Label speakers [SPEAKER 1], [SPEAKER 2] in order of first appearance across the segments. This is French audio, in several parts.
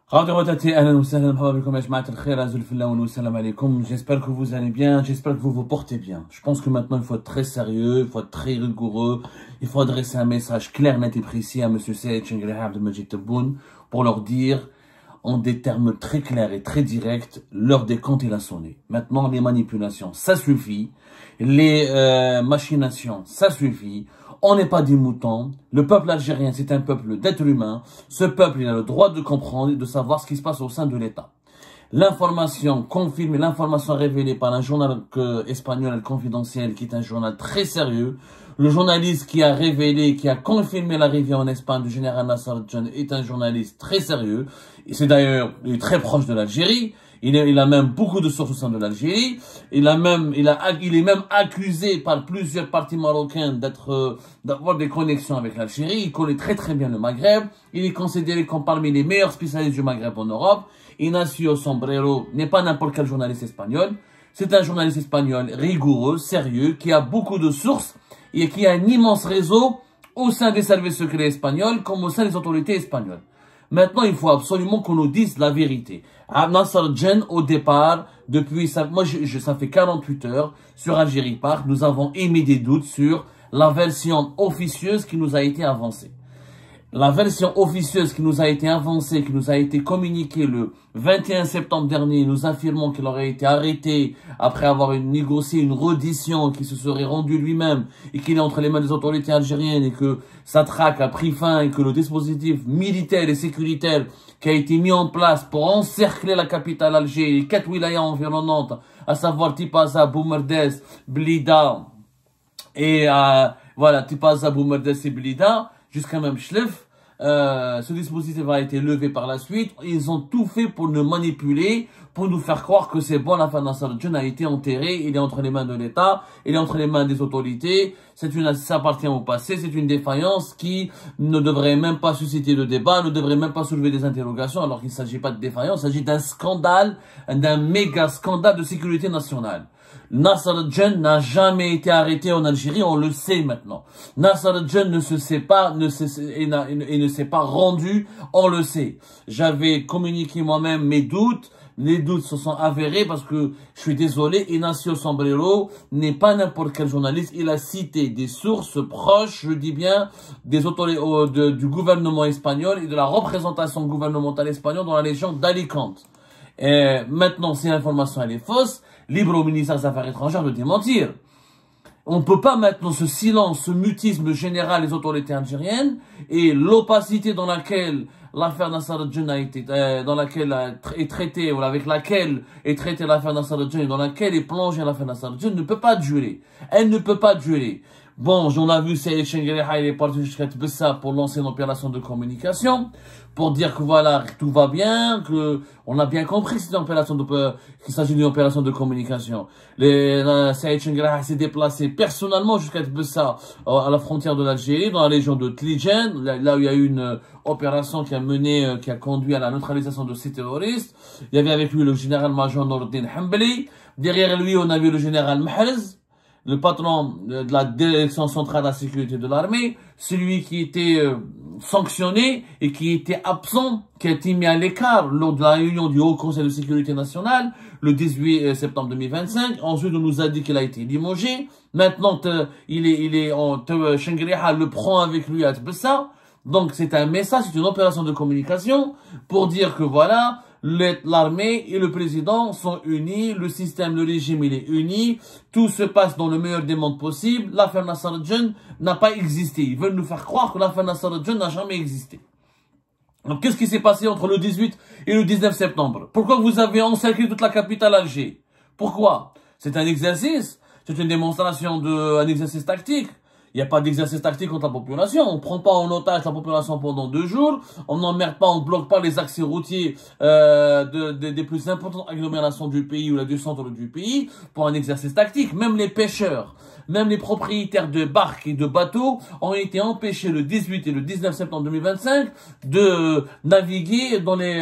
[SPEAKER 1] J'espère que vous allez bien, j'espère que vous vous portez bien. Je pense que maintenant il faut être très sérieux, il faut être très rigoureux, il faut adresser un message clair, net et précis à M. Saïd Chengreh Abdelmajid Tebboune pour leur dire en des termes très clairs et très directs, l'heure des comptes il a sonné. Maintenant les manipulations, ça suffit, les machinations, ça suffit. On n'est pas des moutons. Le peuple algérien, c'est un peuple d'êtres humains. Ce peuple, il a le droit de comprendre et de savoir ce qui se passe au sein de l'État. L'information confirmée, l'information révélée par un journal espagnol El Confidenciel, qui est un journal très sérieux. Le journaliste qui a révélé, qui a confirmé l'arrivée en Espagne du général Nasser Al-Jan est un journaliste très sérieux. C'est d'ailleurs très proche de l'Algérie. Il a même beaucoup de sources au sein de l'Algérie. Il est même accusé par plusieurs partis marocains d'avoir des connexions avec l'Algérie. Il connaît très très bien le Maghreb. Il est considéré comme parmi les meilleurs spécialistes du Maghreb en Europe. Ignacio Sombrero n'est pas n'importe quel journaliste espagnol. C'est un journaliste espagnol rigoureux, sérieux, qui a beaucoup de sources et qui a un immense réseau au sein des services secrets espagnols comme au sein des autorités espagnoles. Maintenant, il faut absolument qu'on nous dise la vérité. Nasser Al-Jan, au départ, depuis ça, ça fait 48 heures, sur Algérie Park, nous avons émis des doutes sur la version officieuse qui nous a été avancée. La version officieuse qui nous a été avancée, qui nous a été communiquée le 21 septembre dernier, nous affirmons qu'il aurait été arrêté après avoir négocié une reddition, qui se serait rendu lui-même et qu'il est entre les mains des autorités algériennes et que sa traque a pris fin et que le dispositif militaire et sécuritaire qui a été mis en place pour encercler la capitale Alger et les 4 wilayas environnantes, à savoir Tipaza, Boumerdès, Blida et voilà, Tipaza, Boumerdès et Blida, jusqu'à même Chlef. Ce dispositif a été levé par la suite. Ils ont tout fait pour nous manipuler, pour nous faire croire que c'est bon, l'affaire Nasser Al-Jan a été enterrée, il est entre les mains de l'État, il est entre les mains des autorités, ça appartient au passé, c'est une défaillance qui ne devrait même pas susciter de débat, ne devrait même pas soulever des interrogations, alors qu'il ne s'agit pas de défaillance, il s'agit d'un scandale, d'un méga scandale de sécurité nationale. Nasser Al-Jan n'a jamais été arrêté en Algérie, on le sait maintenant. Nasser Al-Jan ne s'est pas rendu, on le sait. J'avais communiqué moi-même mes doutes, les doutes se sont avérés parce que, je suis désolé, Ignacio Sombrero n'est pas n'importe quel journaliste, il a cité des sources proches, je dis bien, des autorités du gouvernement espagnol et de la représentation gouvernementale espagnole dans la région d'Alicante. Et maintenant, si l'information elle est fausse, libre au ministère des Affaires étrangères de démentir. On ne peut pas maintenant ce silence, ce mutisme général des autorités algériennes et l'opacité dans laquelle l'affaire Nasser Al-Jan a été, dans laquelle est traitée, ou avec laquelle est traitée l'affaire Nasser Al-Jan et dans laquelle est plongée l'affaire Nasser Al-Jan ne peut pas durer. Elle ne peut pas durer. Bon, j'en ai vu Saïd Chengreh, il est parti jusqu'à Tbessa pour lancer une opération de communication, pour dire que voilà, tout va bien, que on a bien compris que c'était une opération qu'il s'agit d'une opération de communication. Saïd Chengreh s'est déplacé personnellement jusqu'à Tbessa, à la frontière de l'Algérie, dans la région de Tlijen, là où il y a eu une opération qui a conduit à la neutralisation de ces terroristes. Il y avait avec lui le général-major Nourdin Hambali. Derrière lui, on a vu le général Mahrez, le patron de la direction centrale de la sécurité de l'armée, celui qui était sanctionné et qui était absent, qui a été mis à l'écart lors de la réunion du Haut Conseil de sécurité nationale le 18 septembre 2025. Ensuite, on nous a dit qu'il a été limogé. Maintenant, Chengreh le prend avec lui à Tbessa. Donc, c'est un message, c'est une opération de communication pour dire que voilà, l'armée et le président sont unis, le système, le régime, il est uni, tout se passe dans le meilleur des mondes possibles, l'affaire Nasser Al-Jan n'a pas existé. Ils veulent nous faire croire que l'affaire Nasser Al-Jan n'a jamais existé. Donc, qu'est-ce qui s'est passé entre le 18 et le 19 septembre? Pourquoi vous avez encerclé toute la capitale Alger? Pourquoi? C'est un exercice, c'est une démonstration un exercice tactique. Il n'y a pas d'exercice tactique contre la population. On ne prend pas en otage la population pendant 2 jours. On n'emmerde pas, on ne bloque pas les accès routiers des plus importantes agglomérations du pays ou du centre du pays pour un exercice tactique. Même les pêcheurs, même les propriétaires de barques et de bateaux ont été empêchés le 18 et le 19 septembre 2025 de naviguer dans les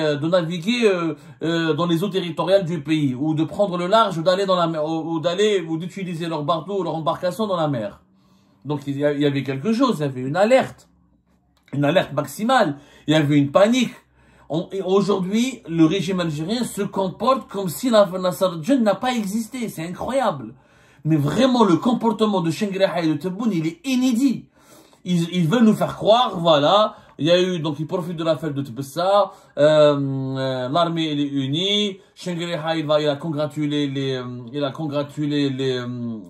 [SPEAKER 1] eaux territoriales du pays ou de prendre le large ou d'aller dans la mer ou d'utiliser leur bateau ou leur embarcation dans la mer. Donc il y avait quelque chose, il y avait une alerte maximale, il y avait une panique. Et aujourd'hui, le régime algérien se comporte comme si Nasser n'a pas existé. C'est incroyable. Mais vraiment, le comportement de Chenguereha et de Tebboune, il est inédit. Ils veulent nous faire croire, voilà, il y a eu, donc ils profitent de la fête de Tbessa, l'armée elle est unie, Chenguereha il a congratulé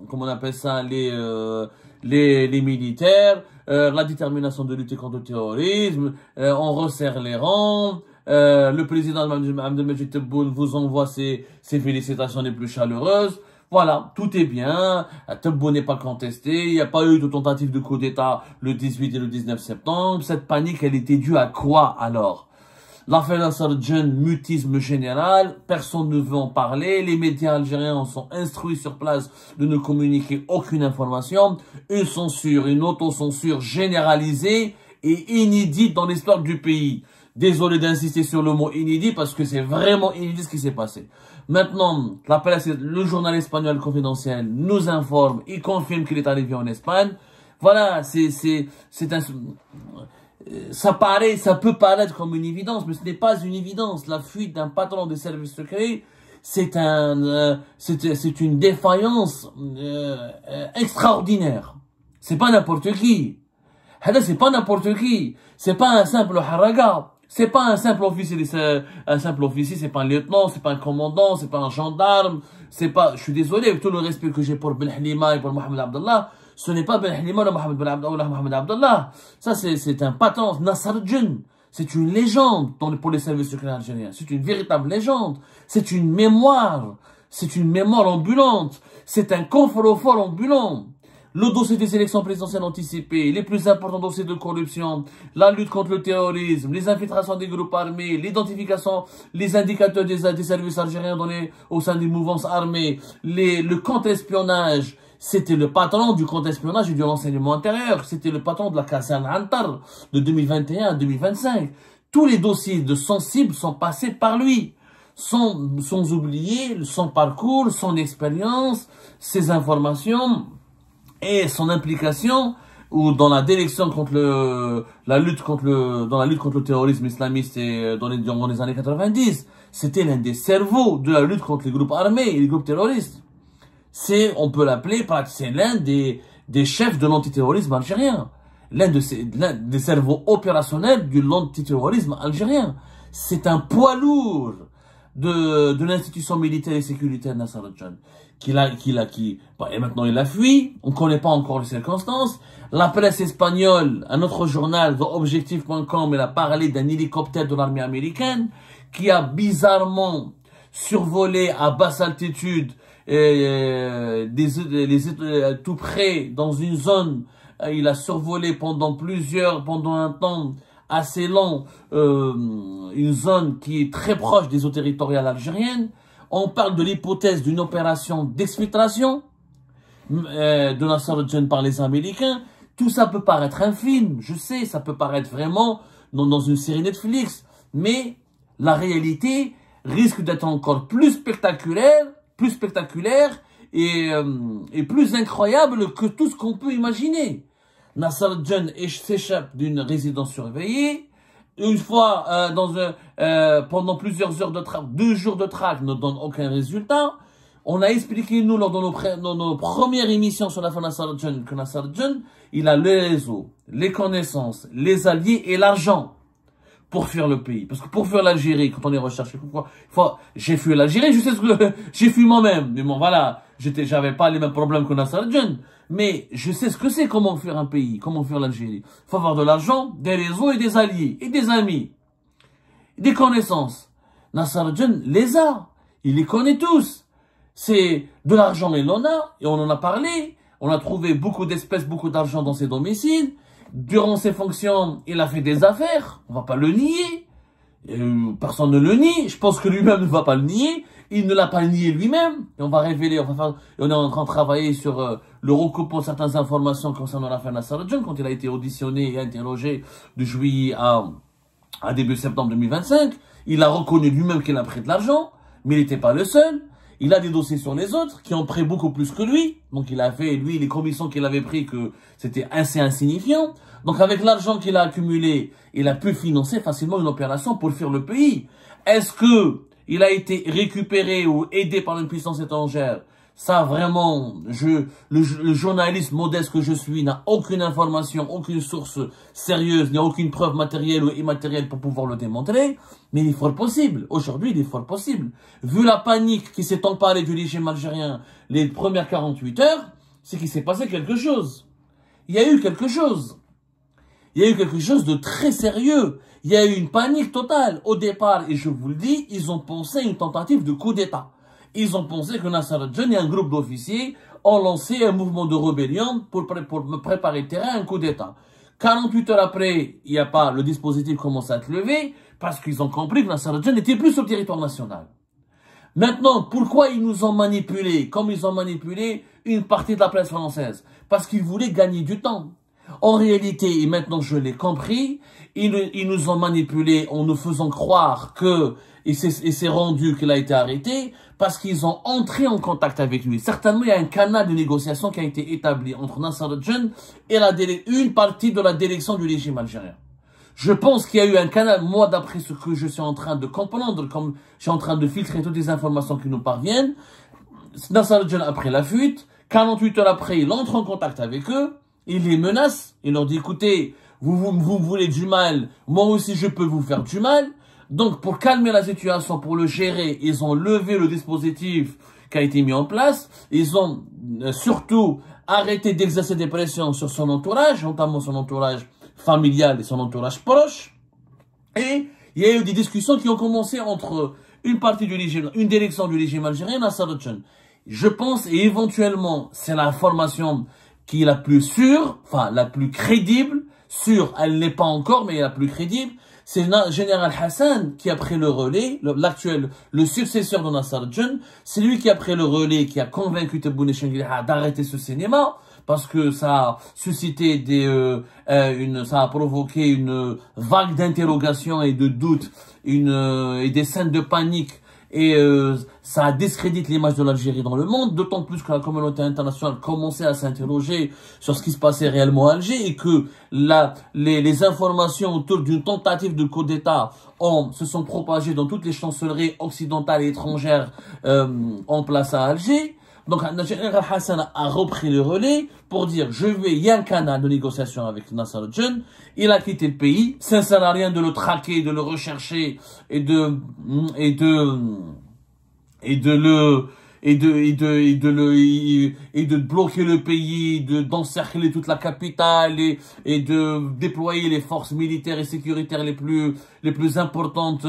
[SPEAKER 1] comment on appelle ça, les militaires, la détermination de lutter contre le terrorisme, on resserre les rangs, le président Abdelmajid Tebboune vous envoie ses félicitations les plus chaleureuses. Voilà, tout est bien, Tebboune n'est pas contesté, il n'y a pas eu de tentative de coup d'État le 18 et le 19 septembre. Cette panique, elle était due à quoi alors? L'affaire Nasser-Djen, mutisme général, personne ne veut en parler, les médias algériens en sont instruits sur place de ne communiquer aucune information, une censure, une autocensure généralisée et inédite dans l'histoire du pays. Désolé d'insister sur le mot inédit parce que c'est vraiment inédit ce qui s'est passé. Maintenant, la presse, le journal espagnol confidentiel nous informe, il confirme qu'il est arrivé en Espagne. Voilà, ça peut paraître comme une évidence, mais ce n'est pas une évidence. La fuite d'un patron des services secrets, c'est une défaillance extraordinaire. C'est pas n'importe qui. C'est pas n'importe qui. C'est pas un simple haraga. C'est pas un simple officier, c'est pas un lieutenant, c'est pas un commandant, c'est pas un gendarme, c'est pas, je suis désolé, avec tout le respect que j'ai pour Ben Halima et pour Mohamed Abdallah, ce n'est pas Ben Halima ou Mohamed Abdallah. Ça, c'est un patron, Nasser-Djen. C'est une légende pour les services secrets algériens. C'est une véritable légende. C'est une mémoire. C'est une mémoire ambulante. C'est un coffre-fort ambulant. Le dossier des élections présidentielles anticipées, les plus importants dossiers de corruption, la lutte contre le terrorisme, les infiltrations des groupes armés, l'identification, les indicateurs des services algériens donnés au sein des mouvances armées, le contre-espionnage. C'était le patron du contre-espionnage et du renseignement intérieur. C'était le patron de la caserne Antar de 2021 à 2025. Tous les dossiers de sensibles sont passés par lui. Sans oublier son parcours, son expérience, ses informations et son implication ou dans la direction contre dans la lutte contre le terrorisme islamiste et dans les années 90. C'était l'un des cerveaux de la lutte contre les groupes armés et les groupes terroristes. On peut l'appeler, c'est l'un des chefs de l'antiterrorisme algérien. L'un des cerveaux opérationnels de l'antiterrorisme algérien. C'est un poids lourd de l'institution militaire et sécuritaire Nasser-Djen. Et maintenant il a fui, on ne connaît pas encore les circonstances. La presse espagnole, un autre journal, TheObjective.com, il a parlé d'un hélicoptère de l'armée américaine qui a bizarrement survolé à basse altitude tout près dans une zone. Il a survolé pendant un temps assez long, une zone qui est très proche des eaux territoriales algériennes. On parle de l'hypothèse d'une opération d'exfiltration de Nasser-Djen par les Américains. Tout ça peut paraître un film, je sais, ça peut paraître vraiment dans une série Netflix. Mais la réalité risque d'être encore plus spectaculaire et plus incroyable que tout ce qu'on peut imaginer. Nasser-Djen s'échappe d'une résidence surveillée. Une fois, pendant plusieurs heures de traque, 2 jours de traque ne donne aucun résultat. On a expliqué, nous, lors de nos premières émissions sur l'affaire Nasser-Djen, que Nasser-Djen, il a les réseaux, les connaissances, les alliés et l'argent pour fuir le pays. Parce que pour fuir l'Algérie, quand on est recherché, j'ai fui l'Algérie, je sais ce que j'ai fui moi-même. Mais bon, voilà, j'avais pas les mêmes problèmes que Nasser-Djen. Mais je sais ce que c'est, comment fuir un pays, comment fuir l'Algérie. Il faut avoir de l'argent, des réseaux et des alliés, et des amis, des connaissances. Nasser-Djen les a, il les connaît tous. C'est de l'argent, il en a, et on en a parlé. On a trouvé beaucoup d'espèces, beaucoup d'argent dans ses domiciles. Durant ses fonctions, il a fait des affaires, on va pas le nier. Personne ne le nie, je pense que lui-même ne va pas le nier. Il ne l'a pas nié lui-même. Et on va révéler, on est en train de travailler sur le recoupement de certaines informations concernant l'affaire Nasser-Djen quand il a été auditionné et interrogé de juillet à début septembre 2025. Il a reconnu lui-même qu'il a pris de l'argent, mais il n'était pas le seul. il a des dossiers sur les autres qui ont pris beaucoup plus que lui. Donc il a fait, lui, les commissions qu'il avait pris, que c'était assez insignifiant. Donc avec l'argent qu'il a accumulé, il a pu financer facilement une opération pour fuir le pays. Est-ce que il a été récupéré ou aidé par une puissance étrangère? Ça, vraiment, le journaliste modeste que je suis n'a aucune information, aucune source sérieuse, ni aucune preuve matérielle ou immatérielle pour pouvoir le démontrer. Mais il est fort possible. Aujourd'hui, il est fort possible. Vu la panique qui s'est emparée du régime algérien les premières 48 heures, c'est qu'il s'est passé quelque chose. Il y a eu quelque chose. Il y a eu quelque chose de très sérieux. Il y a eu une panique totale. Au départ, et je vous le dis, ils ont pensé à une tentative de coup d'État. Ils ont pensé que Nasser al-Din et un groupe d'officiers ont lancé un mouvement de rébellion pour me préparer le terrain à un coup d'État. 48 heures après, il n'y a pas, le dispositif commence à être levé parce qu'ils ont compris que Nasser al-Din n'était plus sur le territoire national. Maintenant, pourquoi ils nous ont manipulés comme ils ont manipulé une partie de la presse française? Parce qu'ils voulaient gagner du temps. En réalité, et maintenant je l'ai compris, ils nous ont manipulés en nous faisant croire que il s'est rendu qu'il a été arrêté parce qu'ils ont entré en contact avec lui. Certainement, il y a un canal de négociation qui a été établi entre Nasser al-Din et une partie de la direction du régime algérien. Je pense qu'il y a eu un canal, moi d'après ce que je suis en train de comprendre, comme je suis en train de filtrer toutes les informations qui nous parviennent, Nasser al-Din après la fuite, 48 heures après, il entre en contact avec eux, il les menace, il leur dit, écoutez, vous voulez du mal, moi aussi je peux vous faire du mal. Donc, pour calmer la situation, pour le gérer, ils ont levé le dispositif qui a été mis en place. Ils ont surtout arrêté d'exercer des pressions sur son entourage, notamment son entourage familial et son entourage proche. Et il y a eu des discussions qui ont commencé entre une partie du régime, une direction du régime algérien et Nasser al-Din. Je pense, et éventuellement, c'est la formation qui est la plus sûre, enfin, la plus crédible. Sûre, elle n'est pas encore, mais la plus crédible. C'est le général Hassan qui a pris le relais, le successeur de Nasser al-Din. C'est lui qui a pris le relais, qui a convaincu Tebboune et Chengueleha d'arrêter ce cinéma, parce que ça a suscité ça a provoqué une vague d'interrogations et de doutes, et des scènes de panique. Et ça discrédite l'image de l'Algérie dans le monde, d'autant plus que la communauté internationale commençait à s'interroger sur ce qui se passait réellement à Alger et que les informations autour d'une tentative de coup d'État se sont propagées dans toutes les chancelleries occidentales et étrangères en place à Alger. Donc, le général Hassan a repris le relais pour dire, il y a un canal de négociation avec Nasser al-Din, il a quitté le pays, ça ne sert à rien de le traquer, de le rechercher et de bloquer le pays, d'encercler toute la capitale et de déployer les forces militaires et sécuritaires les plus importantes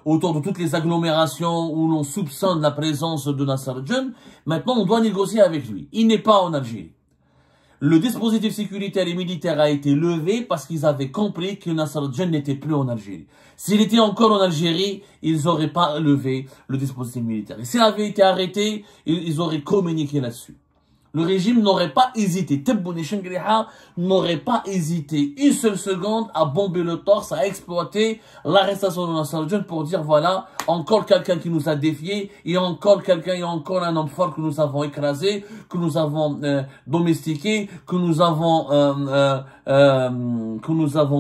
[SPEAKER 1] autour de toutes les agglomérations où l'on soupçonne la présence de Nasser al-Din. Maintenant, on doit négocier avec lui. Il n'est pas en Algérie. Le dispositif sécuritaire et militaire a été levé parce qu'ils avaient compris que Nasser al-Din n'était plus en Algérie. S'il était encore en Algérie, ils n'auraient pas levé le dispositif militaire. Et s'il avait été arrêté, ils auraient communiqué là-dessus. Le régime n'aurait pas hésité, Tebboune et Chengueleha n'aurait pas hésité une seule seconde à bomber le torse, à exploiter l'arrestation de Nasser al-Din pour dire voilà, encore quelqu'un qui nous a défiés, il y a encore quelqu'un, il y a encore un homme fort que nous avons écrasé, que nous avons domestiqué, que nous avons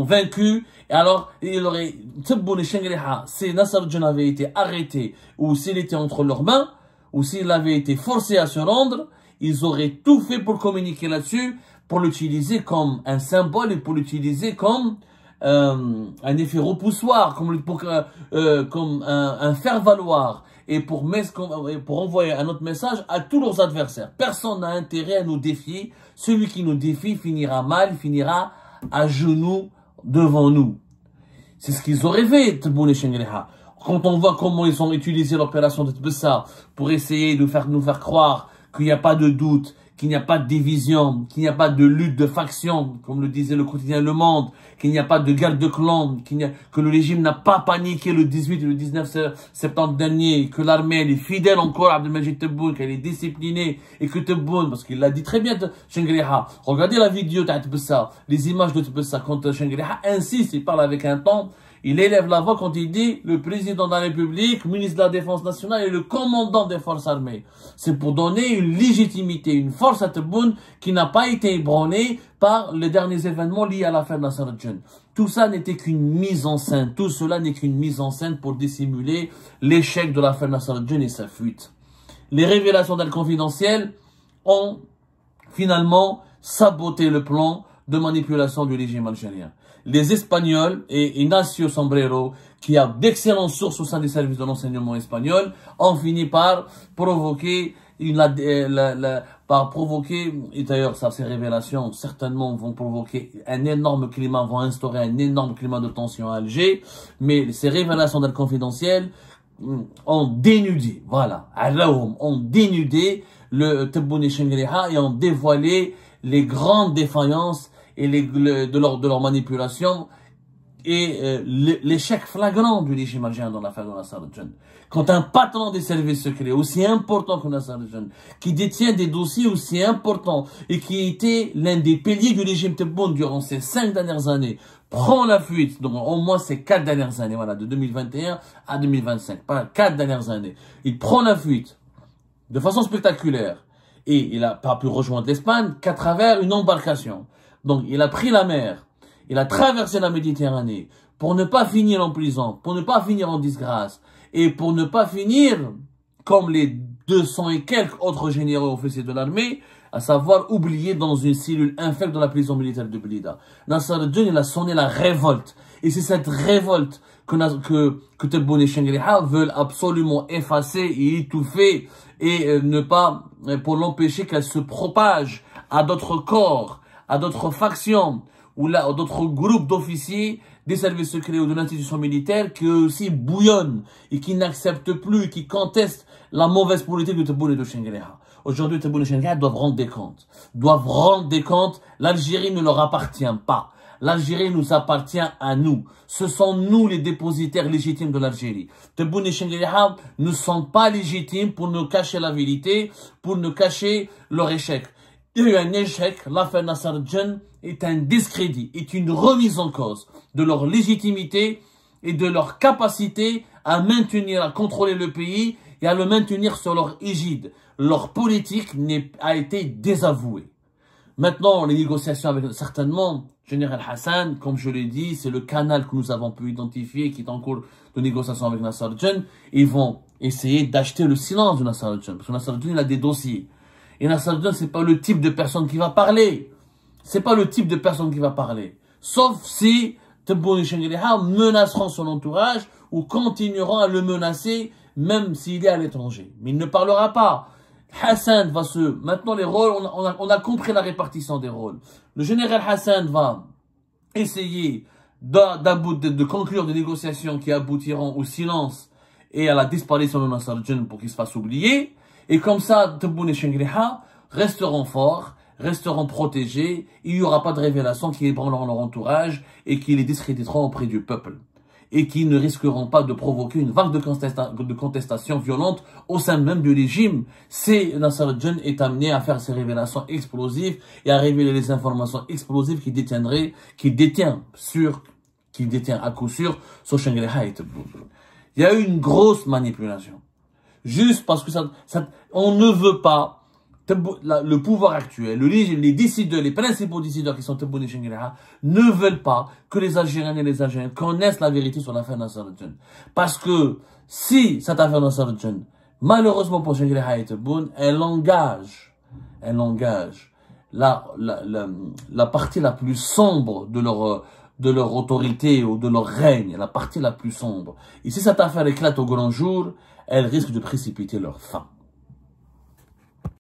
[SPEAKER 1] vaincu. Et alors, il aurait, Tebboune et Chengueleha, si Nasser al-Din avait été arrêté, ou s'il était entre leurs mains, ou s'il avait été forcé à se rendre, ils auraient tout fait pour communiquer là-dessus, pour l'utiliser comme un symbole et pour l'utiliser comme un effet repoussoir, comme un faire-valoir et pour envoyer un autre message à tous leurs adversaires. Personne n'a intérêt à nous défier. Celui qui nous défie finira mal, finira à genoux devant nous. C'est ce qu'ils auraient fait, Tebboune et Chengueleha. Quand on voit comment ils ont utilisé l'opération de Tbessa pour essayer de nous faire croire qu'il n'y a pas de doute, qu'il n'y a pas de division, qu'il n'y a pas de lutte de faction, comme le disait le quotidien Le Monde, qu'il n'y a pas de guerre de clans, que le régime n'a pas paniqué le 18 et le 19 septembre dernier, que l'armée est fidèle encore à Abdelmajid Tebboune, qu'elle est disciplinée, et que Tebboune, parce qu'il l'a dit très bien, Chengueleha, regardez la vidéo de Tbessa, les images de Tbessa, quand Chengueleha insiste, il parle avec un ton, Il élève la voix quand il dit le président de la République, ministre de la Défense nationale et le commandant des forces armées. C'est pour donner une légitimité, une force à Tebboune qui n'a pas été ébranlée par les derniers événements liés à l'affaire Nasser al-Jinn. Tout ça n'était qu'une mise en scène. Tout cela n'est qu'une mise en scène pour dissimuler l'échec de l'affaire Nasser al-Jinn et sa fuite. Les révélations d'Al Confidentiel ont finalement saboté le plan de manipulation du régime algérien. Les Espagnols et Ignacio Sombrero, qui a d'excellentes sources au sein des services de l'enseignement espagnol, ont fini par provoquer et d'ailleurs, ces révélations, certainement, vont provoquer un énorme climat, vont instaurer un énorme climat de tension à Alger, mais ces révélations d'Al Confidentiel ont dénudé, voilà, ont dénudé le Tebboune et Chengriha et ont dévoilé les grandes défaillances et de leur manipulation et l'échec flagrant du régime algérien dans l'affaire de Nasser al-Jinn. Quand un patron des services secrets aussi important que Nasser al-Jinn, qui détient des dossiers aussi importants et qui était l'un des piliers du régime Tebboune durant ces 5 dernières années, prend la fuite, donc au moins ces 4 dernières années, voilà, de 2021 à 2025, pas 4 dernières années, il prend la fuite de façon spectaculaire et il n'a pas pu rejoindre l'Espagne qu'à travers une embarcation. Donc il a pris la mer, il a traversé la Méditerranée pour ne pas finir en prison, pour ne pas finir en disgrâce et pour ne pas finir comme les 200 et quelques autres généraux officiers de l'armée, à savoir oubliés dans une cellule infecte de la prison militaire de Blida. Nasser al-Jinn, il a sonné la révolte. Et c'est cette révolte que Tebboune et Chengriha veulent absolument effacer et étouffer et pour l'empêcher qu'elle se propage à d'autres corps, à d'autres factions, ou là, d'autres groupes d'officiers des services secrets ou de l'institution militaire qui eux aussi bouillonnent et qui n'acceptent plus, qui contestent la mauvaise politique de Tebboune et de Chengriha. Aujourd'hui, Tebboune et Chengriha doivent rendre des comptes. L'Algérie ne leur appartient pas. L'Algérie nous appartient à nous. Ce sont nous les dépositaires légitimes de l'Algérie. Tebboune et Chengriha ne sont pas légitimes pour nous cacher la vérité, pour nous cacher leur échec. Il y a eu un échec, l'affaire Nasser al-Jinn est un discrédit, est une remise en cause de leur légitimité et de leur capacité à maintenir, à contrôler le pays et à le maintenir sur leur égide. Leur politique a été désavouée. Maintenant, les négociations avec, certainement, Général Hassan, comme je l'ai dit, c'est le canal que nous avons pu identifier qui est en cours de négociation avec Nasser al-Jinn. Ils vont essayer d'acheter le silence de Nasser al-Jinn, parce que Nasser al-Jinn, il a des dossiers. Et Nasser al-Jinn, c'est pas le type de personne qui va parler. C'est pas le type de personne qui va parler. Sauf si Tebboune et Chengriha menaceront son entourage ou continueront à le menacer même s'il est à l'étranger. Mais il ne parlera pas. Hassan va Maintenant les rôles, on a compris la répartition des rôles. Le général Hassan va essayer de conclure des négociations qui aboutiront au silence et à la disparition de Nasser al-Jinn pour qu'il se fasse oublier. Et comme ça, Tebboune et Chengriha resteront forts, resteront protégés, il n'y aura pas de révélations qui ébranleront leur entourage et qui les discréditeront auprès du peuple. Et qui ne risqueront pas de provoquer une vague de contestation violente au sein même du régime. Si Nasser al-Jinn est amené à faire ces révélations explosives et à révéler les informations explosives qu'il détient à coup sûr sur Chengriha et Tebboune. Il y a eu une grosse manipulation. Juste parce que on ne veut pas le pouvoir actuel, les décideurs, les principaux décideurs qui sont Tebboune et Chengriha ne veulent pas que les Algériens et les Algériens connaissent la vérité sur l'affaire Nasser al-Jinn. Parce que si cette affaire Nasser al-Jinn, malheureusement pour Chengriha et Tebboune, elle engage la partie la plus sombre de leur autorité ou de leur règne, la partie la plus sombre. Et si cette affaire éclate au grand jour, elle risque de précipiter leur fin.